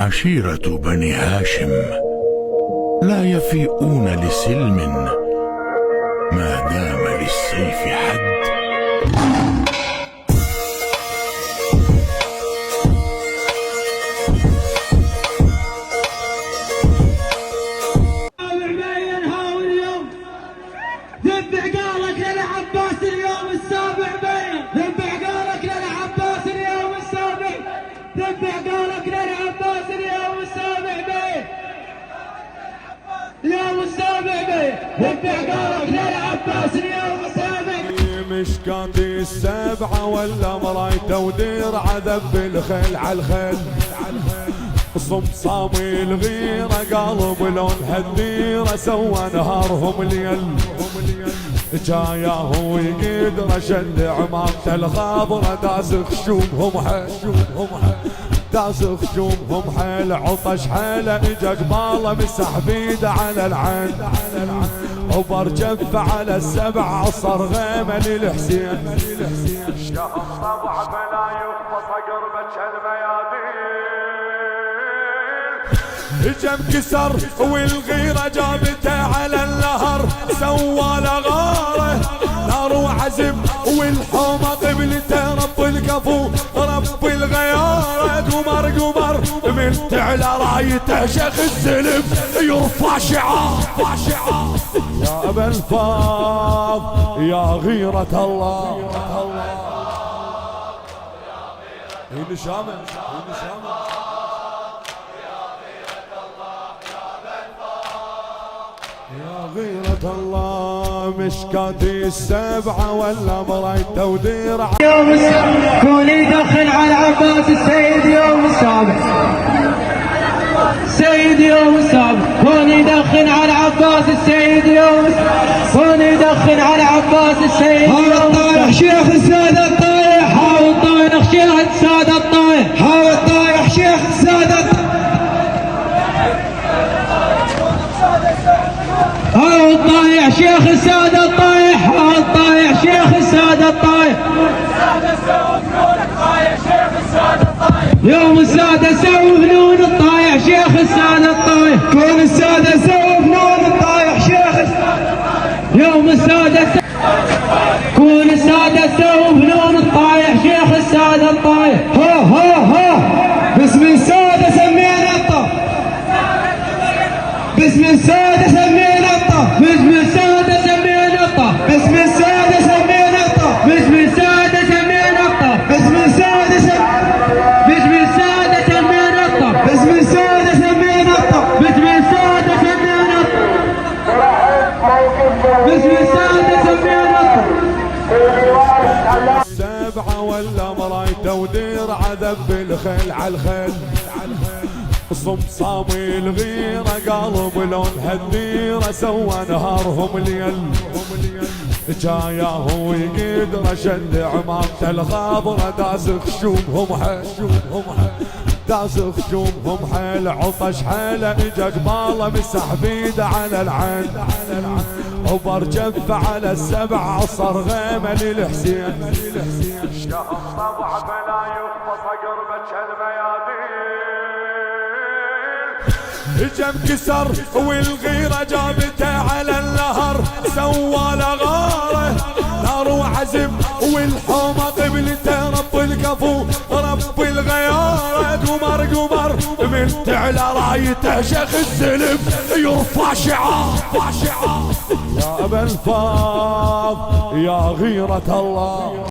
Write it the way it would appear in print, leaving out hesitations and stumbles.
عشيرة بني هاشم لا يفيئون لسلم ما دام للسيف حد. ذبح قالك للعباس اليوم السابع بين، ذبح قالك للعباس اليوم السابع، ذبح قالك للعباس اليوم السابع بين، اليوم السابع بين، ذبح قالك للعباس اليوم السابع. مشكاتي السبعة ولا مرايته ودير عذب بالخيل عالخيل، صمصامي الغيرة قلب لون هالديرة سوى نهارهم ليل، جاياه ويقدر شد عمامته الخضرة داس خشومهم حيل، داس خشومهم حيل، عطش حيله اجا قباله مسح بيده على العين، وبرجف على السبع عصر غيمه للحسين، شهر طبع بلا يخفص قربة الميادين، اجا انكسر والغيرة جابته على النهر سوى لغاره نار وعزم، والحومة قبلته رب الكفو رب الغيارة، قمر من تعلى رايته شيخ السلم يرفع شعار يا ابا الفاض يا غيرة الله. هي نشامة يا غيرة الله، مشكاتي السبعة ولا مرايته ودير يوم السابع كون يدخل على عباس السيد يوم السابع، سيد يوم السابع كون يدخل على عباس السيد يوم السابع، كون يدخل على عباس السيد يوم السابع. طايح شيخ السادة الطايح، حاول طايح شيخ السادة الطايح، حاول طايح شيخ السادة، حاول طايح شيخ السادة الطايح، حاول طايح شيخ السادة الطايح، يوم السادة سووا فنون الطايح شيخ السادة الطايح، كون السادة سووا فنون الطايح شيخ السادة الطايح، يوم السادة كون السادة سووا فنون الطايح شيخ السادة الطايح. ها باسم السادة سمينا الطايح، باسم السادة سمينا الطايح، باسم السادة سمينا الطايح، باسم السادة سمينا الطايح، باسم السادة سمينا الطايح، باسم السادة باسم السادة سمينا الطايح، باسم السادة سمينا الطايح، باسم السادة سمينا الطايح، باسم السادة سمينا الطايح. السبعة ولا مرايته ودير عذب بالخيل عالخيل، صمصامي الغيرة قلب لون هالديرة سوى نهارهم ليل، جاياه ويقدر شد عمامته الخضرة داس خشومهم حيل، داس خشومهم حيل، عطش حيله اجا قباله مسح بيده على العين، وبرجف على السبع عصر غيمه للحسين، شهر طبع بلا يخفص قربة الميادين، اجا انكسر والغيرة جابته على النهر سوى لغاره نار وعزم، والحومة قبلته رب الكفو رب الغيارة، قمر من تعلى رايته شيخ السلم يرفع شعار يا ابا الفاض يا غيرة الله.